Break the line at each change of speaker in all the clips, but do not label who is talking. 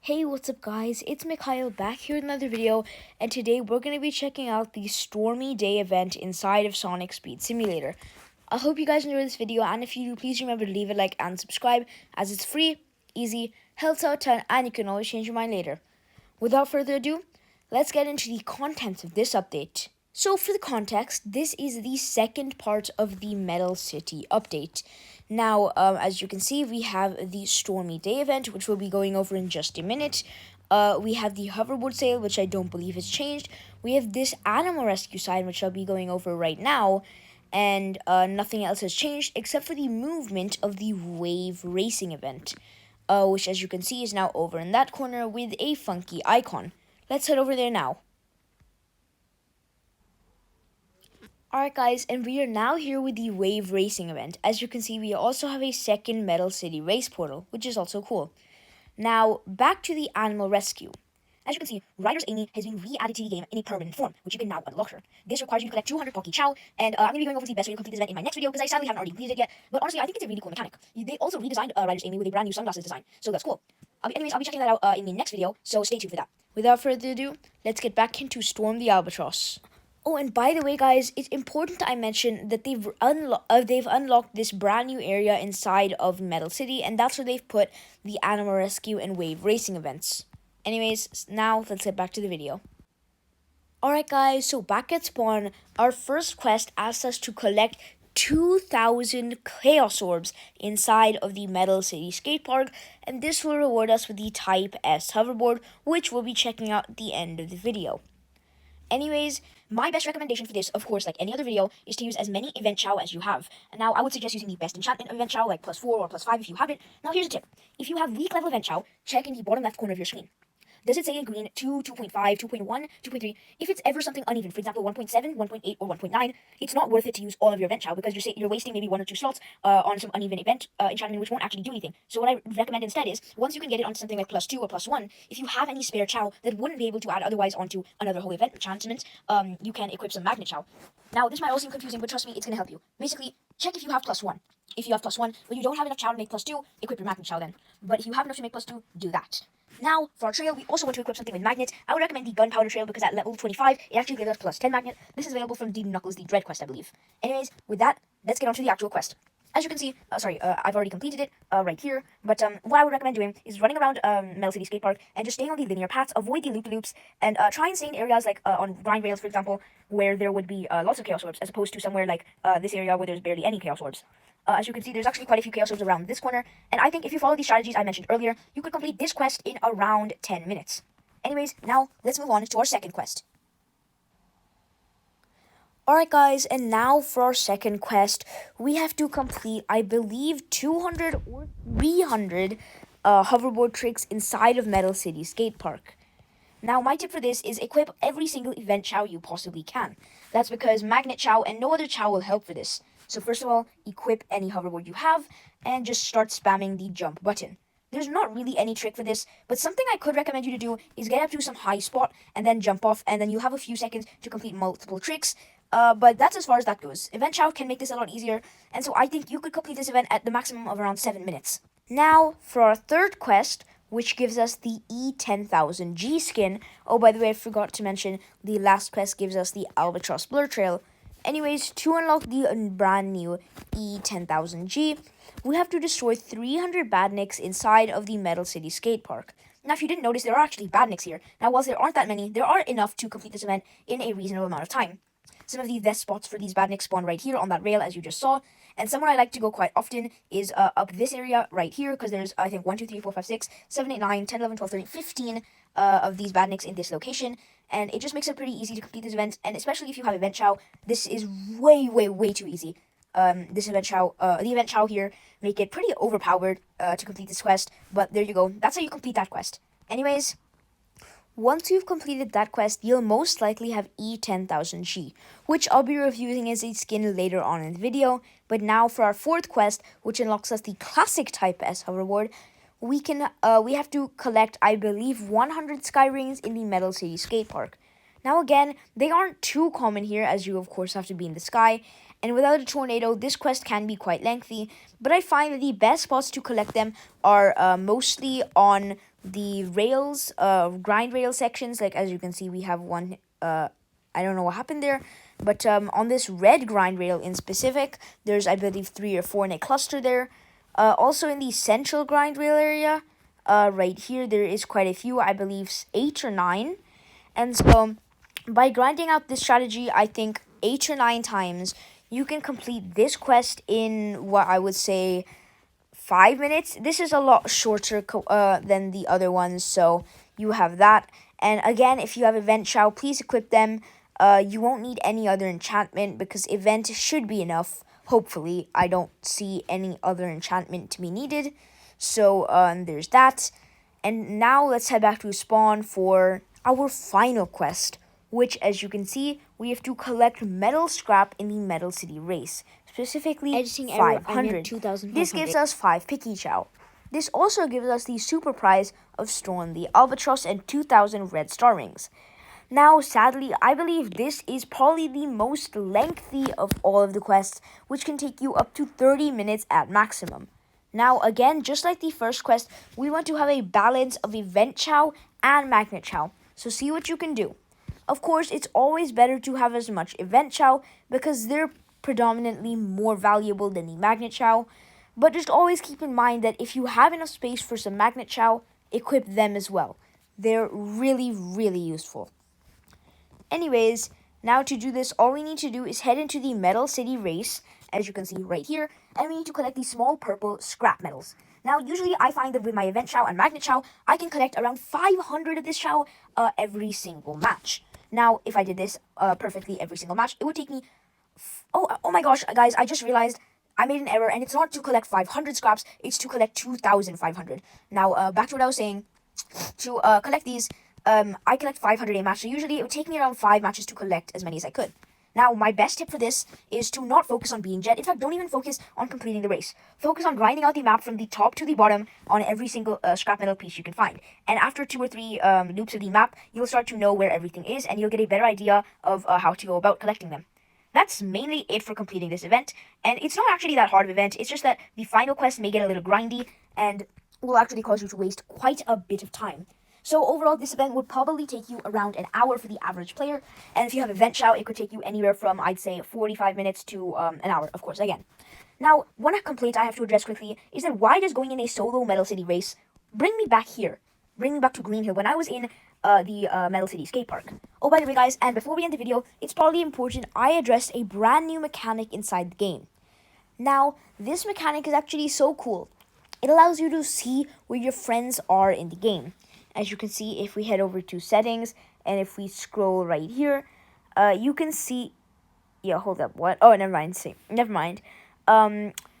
Hey, what's up guys? It's Mikhail back here with another video, and today we're going to be checking out the Stormy Day event inside of Sonic Speed Simulator. I hope you guys enjoy this video, and if you do, please remember to leave a like and subscribe, as it's free, easy, helps out a ton, and you can always change your mind later. Without further ado, let's get into the contents of this update. So for the context, this is the second part of the Metal City update. Now, as you can see, we have the Stormy Day event, which we'll be going over in just a minute. We have the hoverboard sale, which I don't believe has changed. We have this animal rescue sign, which I'll be going over right now. And nothing else has changed except for the movement of the wave racing event, which, as you can see, is now over in that corner with a funky icon. Let's head over there now. Alright guys, and we are now here with the wave racing event. As you can see, we also have a second Metal City race portal, which is also cool. Now, back to the animal rescue. As you can see, Rider's Amy has been re-added to the game in a permanent form, which you can now unlock her. This requires you to collect 200 Pocky Chow, and I'm going to be going over the best way to complete this event in my next video, because I sadly haven't already completed it yet, but honestly, I think it's a really cool mechanic. They also redesigned Rider's Amy with a brand new sunglasses design, so that's cool. I'll be checking that out in the next video, so stay tuned for that. Without further ado, let's get back into Storm the Albatross. Oh, and by the way, guys, it's important that I mention that they've unlocked this brand new area inside of Metal City, and that's where they've put the animal rescue and wave racing events. Anyways, now let's get back to the video. Alright guys, so back at spawn, our first quest asks us to collect 2,000 Chaos Orbs inside of the Metal City skate park, and this will reward us with the Type S hoverboard, which we'll be checking out at the end of the video. Anyways, my best recommendation for this, of course, like any other video, is to use as many event chow as you have. And now, I would suggest using the best enchantment event chow, like +4 or +5 if you have it. Now, here's a tip. If you have weak level event chow, check in the bottom left corner of your screen. Does it say in green 2, 2.5, 2.1, 2.3? If it's ever something uneven, for example 1.7, 1.8, or 1.9, it's not worth it to use all of your event chow, because you're wasting maybe 1 or 2 slots on some uneven event enchantment, which won't actually do anything. So what I recommend instead is, once you can get it onto something like +2 or +1, if you have any spare chow that wouldn't be able to add otherwise onto another whole event enchantment, you can equip some magnet chow. Now, this might all seem confusing, but trust me, it's going to help you. Basically, check if you have +1. If you have +1, but you don't have enough chow to make +2, equip your magnet chow then. But if you have enough to make +2, do that. Now, for our trail, we also want to equip something with magnets. I would recommend the gunpowder trail, because at level 25, it actually gives us +10 magnet. This is available from the Knuckles the Dread quest, I believe. Anyways, with that, let's get on to the actual quest. As you can see, I've already completed it right here, but what I would recommend doing is running around Metal City Skate Park and just staying on the linear paths, avoid the loop-loops, and try and stay in areas like on grind rails, for example, where there would be lots of Chaos Orbs, as opposed to somewhere like this area where there's barely any Chaos Orbs. As you can see, there's actually quite a few Chaos Orbs around this corner, and I think if you follow these strategies I mentioned earlier, you could complete this quest in around 10 minutes. Anyways, now let's move on to our second quest. Alright guys, and now for our second quest, we have to complete, I believe, 200 or 300 hoverboard tricks inside of Metal City Skate Park. Now, my tip for this is equip every single event chow you possibly can. That's because magnet chow and no other chow will help for this. So first of all, equip any hoverboard you have, and just start spamming the jump button. There's not really any trick for this, but something I could recommend you to do is get up to some high spot, and then jump off, and then you have a few seconds to complete multiple tricks. But that's as far as that goes. Event chow can make this a lot easier, and so I think you could complete this event at the maximum of around 7 minutes. Now, for our third quest, which gives us the E-10000G skin. Oh, by the way, I forgot to mention, the last quest gives us the Albatross Blur Trail. Anyways, to unlock the brand new E-10000G, we have to destroy 300 badniks inside of the Metal City Skate Park. Now, if you didn't notice, there are actually badniks here. Now, whilst there aren't that many, there are enough to complete this event in a reasonable amount of time. Some of the best spots for these badniks spawn right here on that rail, as you just saw. And somewhere I like to go quite often is up this area right here, because there's, I think, 1, 2, 3, 4, 5, 6, 7, 8, 9, 10, 11, 12, 13, 15 of these badniks in this location. And it just makes it pretty easy to complete this event, and especially if you have event chow, this is way, way, way too easy. This event chow, the event chow here make it pretty overpowered to complete this quest, but there you go. That's how you complete that quest. Anyways, once you've completed that quest, you'll most likely have E-10000G, which I'll be reviewing as a skin later on in the video. But now for our fourth quest, which unlocks us the classic Type S hoverboard, we have to collect, I believe, 100 Sky Rings in the Metal City Skate Park. Now again, they aren't too common here, as you of course have to be in the sky, and without a tornado, this quest can be quite lengthy, but I find that the best spots to collect them are mostly on the rails, grind rail sections. Like as you can see, we have one. I don't know what happened there, but on this red grind rail in specific, there's I believe 3 or 4 in a cluster there. Also in the central grind rail area, right here there is quite a few. I believe 8 or 9, and so by grinding out this strategy, I think 8 or 9 times, you can complete this quest in what I would say 5 minutes. This is a lot shorter than the other ones, so you have that. And again, if you have Event Chow, please equip them. You won't need any other enchantment because Event should be enough. Hopefully, I don't see any other enchantment to be needed. So there's that. And now let's head back to spawn for our final quest, which, as you can see, we have to collect metal scrap in the Metal City race, specifically
Editing error,
500.
2,500.
This gives us 5 Picky Chow. This also gives us the super prize of Storm the Albatross and 2,000 red star rings. Now, sadly, I believe this is probably the most lengthy of all of the quests, which can take you up to 30 minutes at maximum. Now, again, just like the first quest, we want to have a balance of Event Chow and Magnet Chow, so see what you can do. Of course, it's always better to have as much Event Chow because they're predominantly more valuable than the Magnet Chow, but just always keep in mind that if you have enough space for some Magnet Chow, equip them as well. They're really, really useful. Anyways, now to do this, all we need to do is head into the Metal City race, as you can see right here, and we need to collect these small purple scrap metals. Now, usually I find that with my Event Chow and Magnet Chow, I can collect around 500 of this Chow every single match. Now, if I did this perfectly every single match, it would take me... Oh my gosh, guys, I just realized I made an error, and it's not to collect 500 scraps, it's to collect 2,500. Now, back to what I was saying. To collect these, I collect 500 a match, so usually it would take me around 5 matches to collect as many as I could. Now, my best tip for this is to not focus on being jet. In fact, don't even focus on completing the race. Focus on grinding out the map from the top to the bottom on every single scrap metal piece you can find. And after 2 or 3 loops of the map, you'll start to know where everything is, and you'll get a better idea of how to go about collecting them. That's mainly it for completing this event, and it's not actually that hard of an event. It's just that the final quest may get a little grindy, and will actually cause you to waste quite a bit of time. So overall, this event would probably take you around an hour for the average player. And if you have Event Chow, it could take you anywhere from, I'd say, 45 minutes to an hour, of course, again. Now, one complaint I have to address quickly is that why does going in a solo Metal City race bring me back here? Bring me back to Green Hill when I was in the Metal City skate park. Oh, by the way, guys, and before we end the video, it's probably important I address a brand new mechanic inside the game. Now, this mechanic is actually so cool. It allows you to see where your friends are in the game. As you can see, if we head over to settings, and if we scroll right here, you can see... Yeah, hold up, what? Oh, never mind, see. Never mind.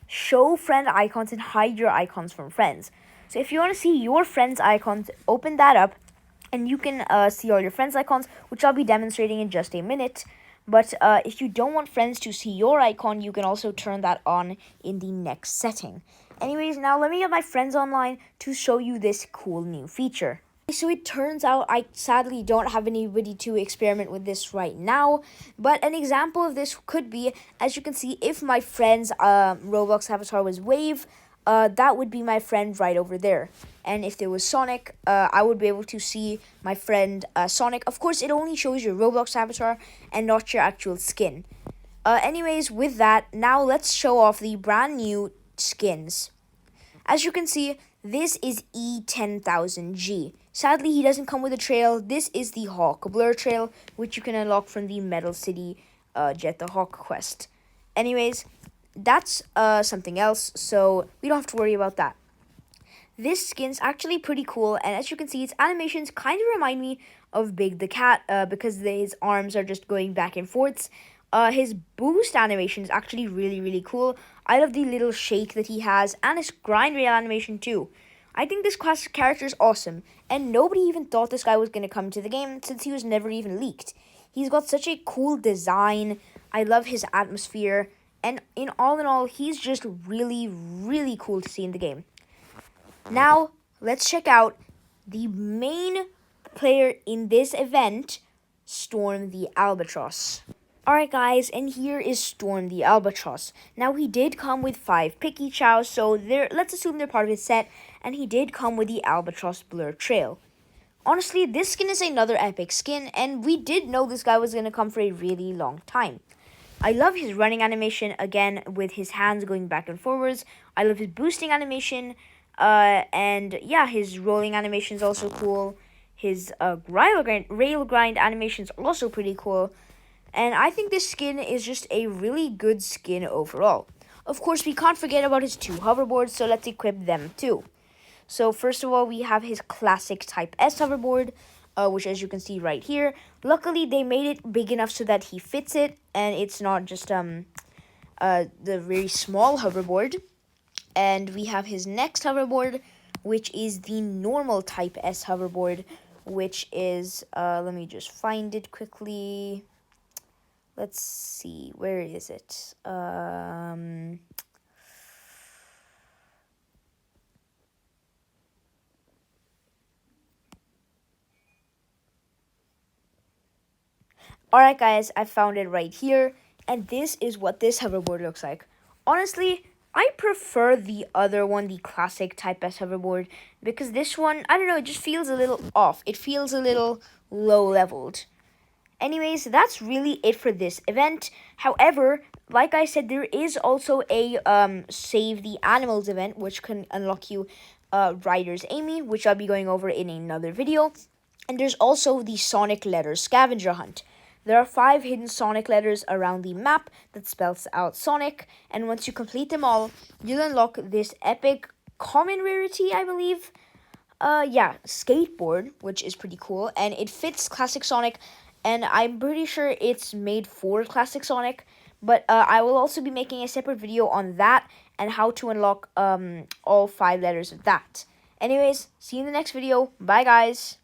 Show friend icons and hide your icons from friends. So if you want to see your friends' icons, open that up, and you can see all your friends' icons, which I'll be demonstrating in just a minute. But if you don't want friends to see your icon, you can also turn that on in the next setting. Anyways, now let me get my friends online to show you this cool new feature. So it turns out I sadly don't have anybody to experiment with this right now, but an example of this could be, as you can see, if my friend's Roblox avatar was Wave, that would be my friend right over there. And if there was Sonic, I would be able to see my friend Sonic. Of course, it only shows your Roblox avatar and not your actual skin. Anyways, with that, now let's show off the brand new skins. As you can see, this is E-10000G. Sadly, he doesn't come with a trail. This is the Hawk Blur trail, which you can unlock from the Metal City Jet the Hawk quest. Anyways, that's something else, so we don't have to worry about that. This skin's actually pretty cool, and as you can see, its animations kind of remind me of Big the Cat because his arms are just going back and forths. His boost animation is actually really, really cool. I love the little shake that he has, and his grind rail animation too. I think this class character is awesome, and nobody even thought this guy was going to come to the game since he was never even leaked. He's got such a cool design. I love his atmosphere, and in all, he's just really, really cool to see in the game. Now, let's check out the main player in this event, Storm the Albatross. Alright guys, and here is Storm the Albatross. Now he did come with 5 Picky Chows, so let's assume they're part of his set, and he did come with the Albatross Blur Trail. Honestly, this skin is another epic skin, and we did know this guy was going to come for a really long time. I love his running animation, again, with his hands going back and forwards. I love his boosting animation, and yeah, his rolling animation is also cool. His rail grind animation is also pretty cool. And I think this skin is just a really good skin overall. Of course, we can't forget about his 2 hoverboards, so let's equip them too. So first of all, we have his classic Type S hoverboard, which as you can see right here. Luckily, they made it big enough so that he fits it, and it's not just the very small hoverboard. And we have his next hoverboard, which is the normal Type S hoverboard, which is, let me just find it quickly. Let's see, where is it? Alright guys, I found it right here, and this is what this hoverboard looks like. Honestly, I prefer the other one, the classic Type S hoverboard, because this one, I don't know, it just feels a little off. It feels a little low-leveled. Anyways, that's really it for this event. However, like I said, there is also a Save the Animals event, which can unlock you Rider's Amy, which I'll be going over in another video. And there's also the Sonic Letters Scavenger Hunt. There are 5 hidden Sonic letters around the map that spells out Sonic, and once you complete them all, you'll unlock this epic common rarity, I believe. Yeah, skateboard, which is pretty cool, and it fits Classic Sonic, and I'm pretty sure it's made for Classic Sonic, but I will also be making a separate video on that and how to unlock all 5 letters of that. Anyways, see you in the next video. Bye, guys.